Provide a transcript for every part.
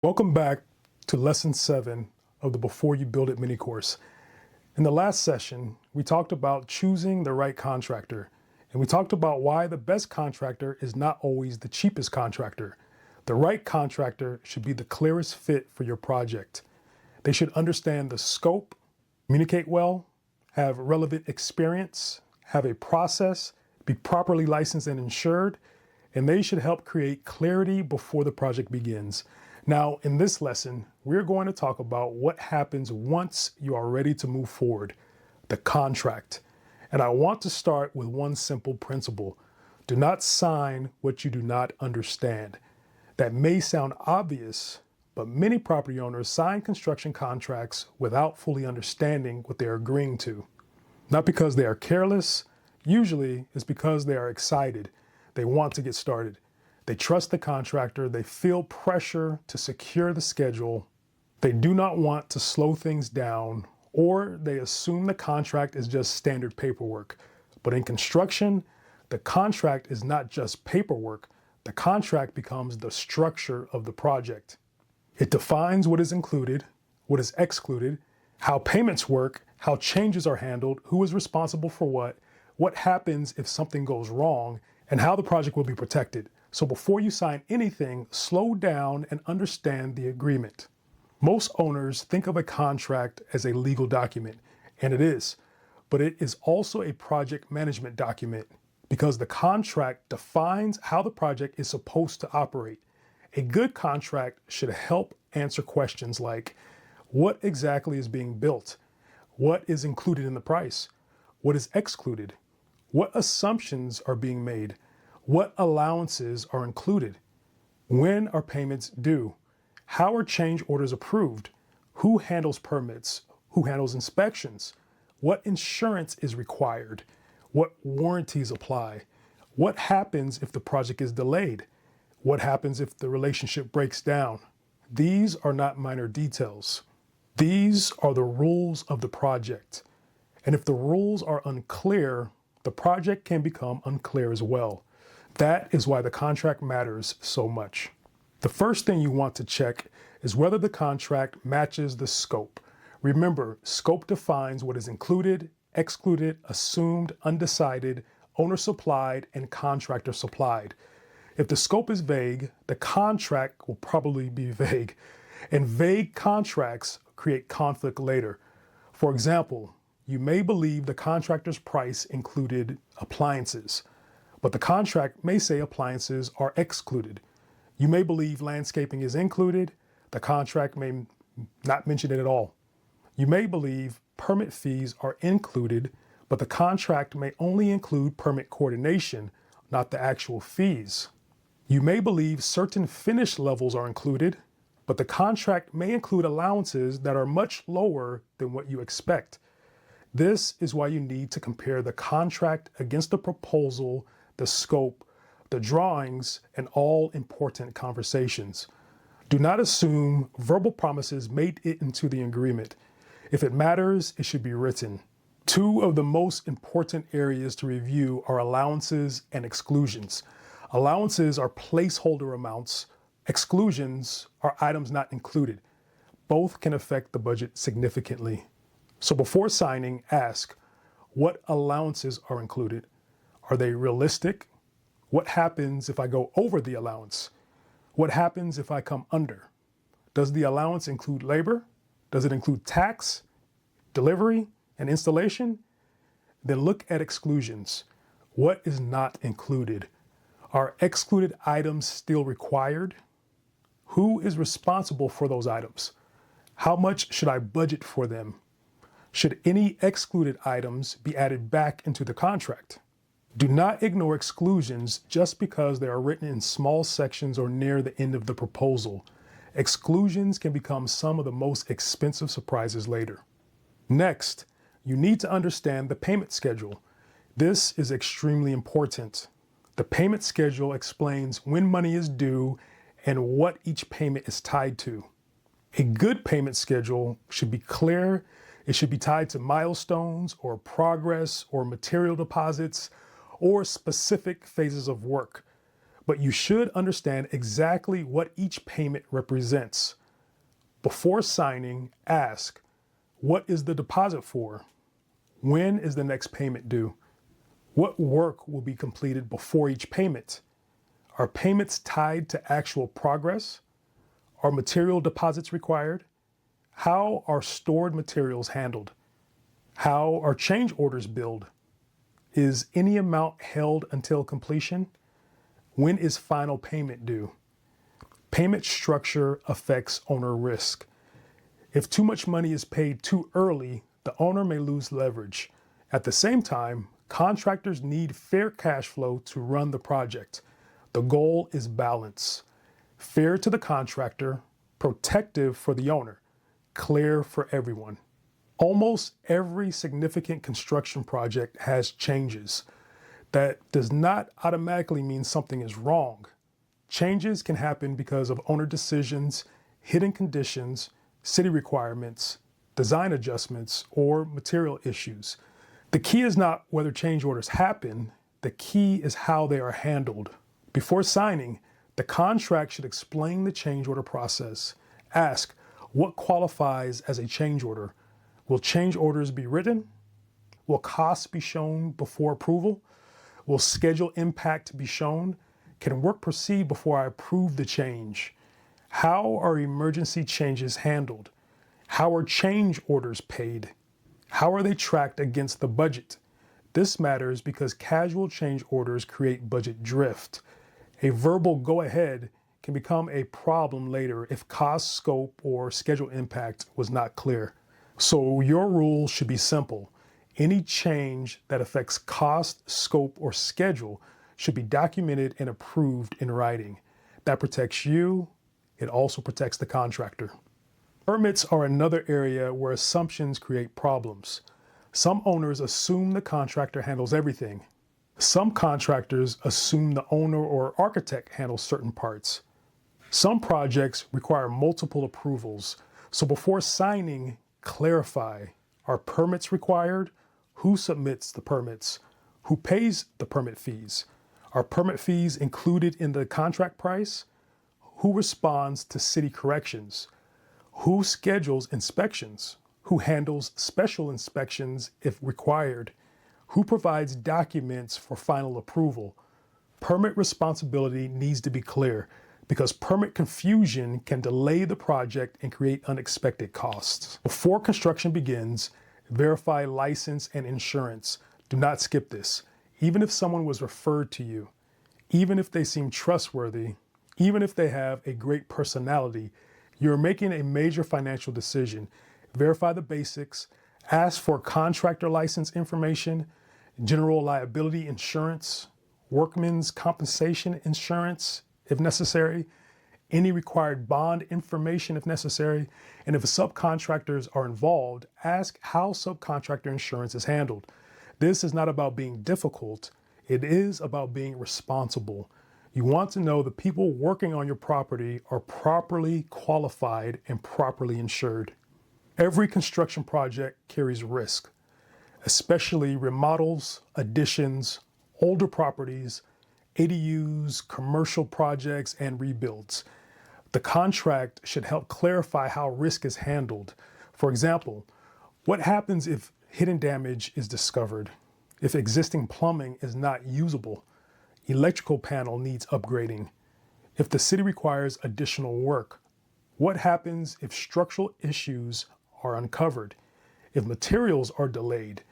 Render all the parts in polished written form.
Welcome back to Lesson 7 of the Before You Build It mini course. In the last session, we talked about choosing the right contractor, and we talked about why the best contractor is not always the cheapest contractor. The right contractor should be the clearest fit for your project. They should understand the scope, communicate well, have relevant experience, have a process, be properly licensed and insured, and they should help create clarity before the project begins. Now, in this lesson, we're going to talk about what happens once you are ready to move forward, the contract. And I want to start with one simple principle. Do not sign what you do not understand. That may sound obvious, but many property owners sign construction contracts without fully understanding what they're agreeing to. Not because they are careless, usually it's because they are excited. They want to get started. They trust the contractor, they feel pressure to secure the schedule, they do not want to slow things down, or they assume the contract is just standard paperwork. But in construction, the contract is not just paperwork, the contract becomes the structure of the project. It defines what is included, what is excluded, how payments work, how changes are handled, who is responsible for what happens if something goes wrong, and how the project will be protected. So before you sign anything, slow down and understand the agreement. Most owners think of a contract as a legal document, and it is, but it is also a project management document because the contract defines how the project is supposed to operate. A good contract should help answer questions like, what exactly is being built? What is included in the price? What is excluded? What assumptions are being made? What allowances are included? When are payments due? How are change orders approved? Who handles permits? Who handles inspections? What insurance is required? What warranties apply? What happens if the project is delayed? What happens if the relationship breaks down? These are not minor details. These are the rules of the project. And if the rules are unclear, the project can become unclear as well. That is why the contract matters so much. The first thing you want to check is whether the contract matches the scope. Remember, scope defines what is included, excluded, assumed, undecided, owner supplied, and contractor supplied. If the scope is vague, the contract will probably be vague, and vague contracts create conflict later. For example, you may believe the contractor's price included appliances, but the contract may say appliances are excluded. You may believe landscaping is included. The contract may not mention it at all. You may believe permit fees are included, but the contract may only include permit coordination, not the actual fees. You may believe certain finish levels are included, but the contract may include allowances that are much lower than what you expect. This is why you need to compare the contract against the proposal, the scope, the drawings, and all important conversations. Do not assume verbal promises made it into the agreement. If it matters, it should be written. Two of the most important areas to review are allowances and exclusions. Allowances are placeholder amounts. Exclusions are items not included. Both can affect the budget significantly. So before signing, ask, what allowances are included? Are they realistic? What happens if I go over the allowance? What happens if I come under? Does the allowance include labor? Does it include tax, delivery, and installation? Then look at exclusions. What is not included? Are excluded items still required? Who is responsible for those items? How much should I budget for them? Should any excluded items be added back into the contract? Do not ignore exclusions just because they are written in small sections or near the end of the proposal. Exclusions can become some of the most expensive surprises later. Next, you need to understand the payment schedule. This is extremely important. The payment schedule explains when money is due and what each payment is tied to. A good payment schedule should be clear. It should be tied to milestones or progress or material deposits or specific phases of work. but you should understand exactly what each payment represents. Before signing, ask, what is the deposit for? When is the next payment due? What work will be completed before each payment? Are payments tied to actual progress? Are material deposits required? How are stored materials handled? How are change orders billed? Is any amount held until completion? When is final payment due? Payment structure affects owner risk. If too much money is paid too early, the owner may lose leverage. At the same time, contractors need fair cash flow to run the project. The goal is balance. Fair to the contractor, protective for the owner, clear for everyone. Almost every significant construction project has changes. That does not automatically mean something is wrong. Changes can happen because of owner decisions, hidden conditions, city requirements, design adjustments, or material issues. The key is not whether change orders happen, the key is how they are handled. Before signing, the contract should explain the change order process. Ask, what qualifies as a change order? Will change orders be written? Will costs be shown before approval? Will schedule impact be shown? Can work proceed before I approve the change? How are emergency changes handled? How are change orders paid? How are they tracked against the budget? This matters because casual change orders create budget drift. A verbal go-ahead can become a problem later if cost, scope, or schedule impact was not clear. So your rule should be simple. Any change that affects cost, scope, or schedule should be documented and approved in writing. That protects you. It also protects the contractor. Permits are another area where assumptions create problems. Some owners assume the contractor handles everything. Some contractors assume the owner or architect handles certain parts. Some projects require multiple approvals. So before signing, clarify, are permits required? Who submits the permits? Who pays the permit fees? Are permit fees included in the contract price? Who responds to city corrections? Who schedules inspections? Who handles special inspections if required? Who provides documents for final approval? Permit responsibility needs to be clear because permit confusion can delay the project and create unexpected costs. Before construction begins, verify license and insurance. Do not skip this. Even if someone was referred to you, even if they seem trustworthy, even if they have a great personality, you're making a major financial decision. Verify the basics, ask for contractor license information, general liability insurance, workman's compensation insurance if necessary, any required bond information if necessary, and if subcontractors are involved, ask how subcontractor insurance is handled. This is not about being difficult, it is about being responsible. You want to know the people working on your property are properly qualified and properly insured. Every construction project carries risk, especially remodels, additions, older properties, ADUs, commercial projects, and rebuilds. The contract should help clarify how risk is handled. For example, what happens if hidden damage is discovered? If existing plumbing is not usable? Electrical panel needs upgrading? If the city requires additional work? What happens if structural issues are uncovered? If materials are delayed?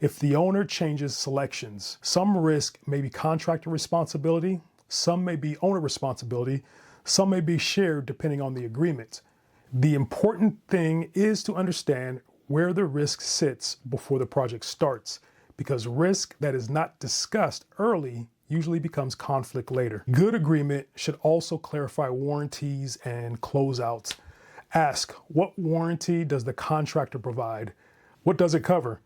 If the owner changes selections? Some risk may be contractor responsibility, some may be owner responsibility, some may be shared depending on the agreement. The important thing is to understand where the risk sits before the project starts, because risk that is not discussed early usually becomes conflict later. Good agreement should also clarify warranties and closeouts. Ask, what warranty does the contractor provide? What does it cover?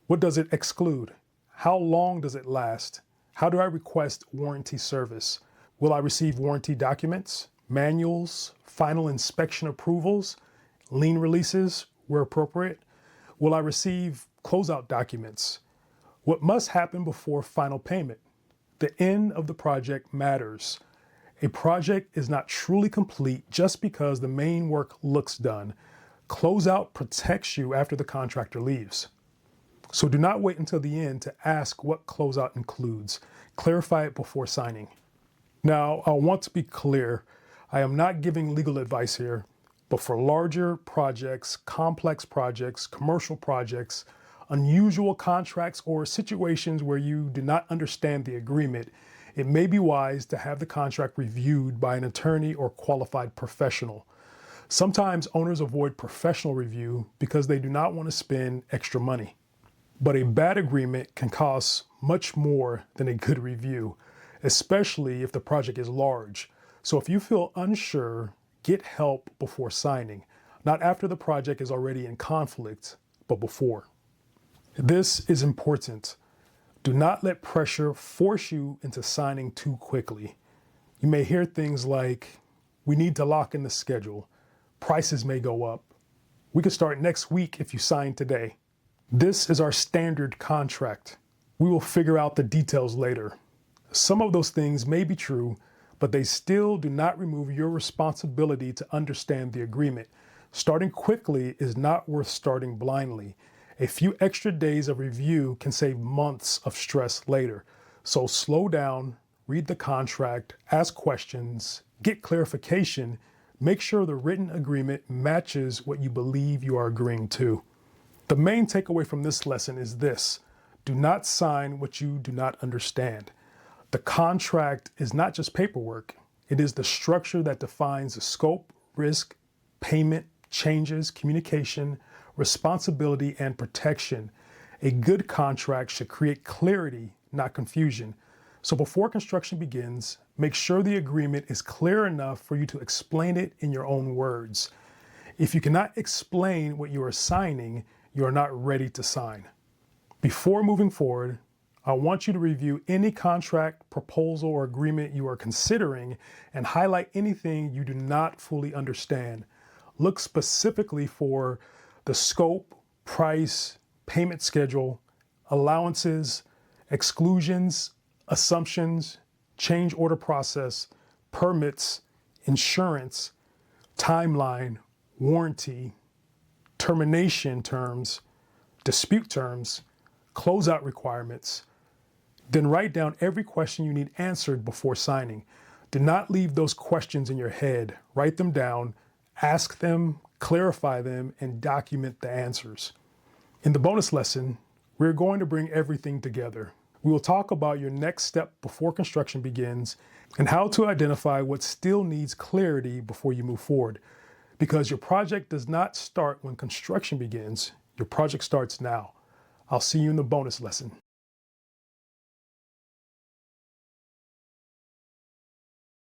What does it exclude? How long does it last? How do I request warranty service? Will I receive warranty documents, manuals, final inspection approvals, lien releases where appropriate? Will I receive closeout documents? What must happen before final payment? The end of the project matters. A project is not truly complete just because the main work looks done. Closeout protects you after the contractor leaves. So do not wait until the end to ask what closeout includes. Clarify it before signing. Now, I want to be clear. I am not giving legal advice here, but for larger projects, complex projects, commercial projects, unusual contracts, or situations where you do not understand the agreement, it may be wise to have the contract reviewed by an attorney or qualified professional. Sometimes owners avoid professional review because they do not want to spend extra money. But a bad agreement can cost much more than a good review, especially if the project is large. So if you feel unsure, get help before signing, not after the project is already in conflict, but before. This is important. Do not let pressure force you into signing too quickly. You may hear things like, "We need to lock in the schedule. Prices may go up. We could start next week if you sign today." This is our standard contract. We will figure out the details later. Some of those things may be true, but they still do not remove your responsibility to understand the agreement. Starting quickly is not worth starting blindly. A few extra days of review can save months of stress later. So slow down, read the contract, ask questions, get clarification, make sure the written agreement matches what you believe you are agreeing to. The main takeaway from this lesson is this: do not sign what you do not understand. The contract is not just paperwork. It is the structure that defines the scope, risk, payment, changes, communication, responsibility, and protection. A good contract should create clarity, not confusion. So before construction begins, make sure the agreement is clear enough for you to explain it in your own words. If you cannot explain what you are signing, you are not ready to sign. Before moving forward, I want you to review any contract, proposal, or agreement you are considering and highlight anything you do not fully understand. Look specifically for the scope, price, payment schedule, allowances, exclusions, assumptions, change order process, permits, insurance, timeline, warranty, termination terms, dispute terms, closeout requirements. Then write down every question you need answered before signing. Do not leave those questions in your head. Write them down, ask them, clarify them, and document the answers. In the bonus lesson, we're going to bring everything together. We will talk about your next step before construction begins and how to identify what still needs clarity before you move forward. Because your project does not start when construction begins, your project starts now. I'll see you in the bonus lesson.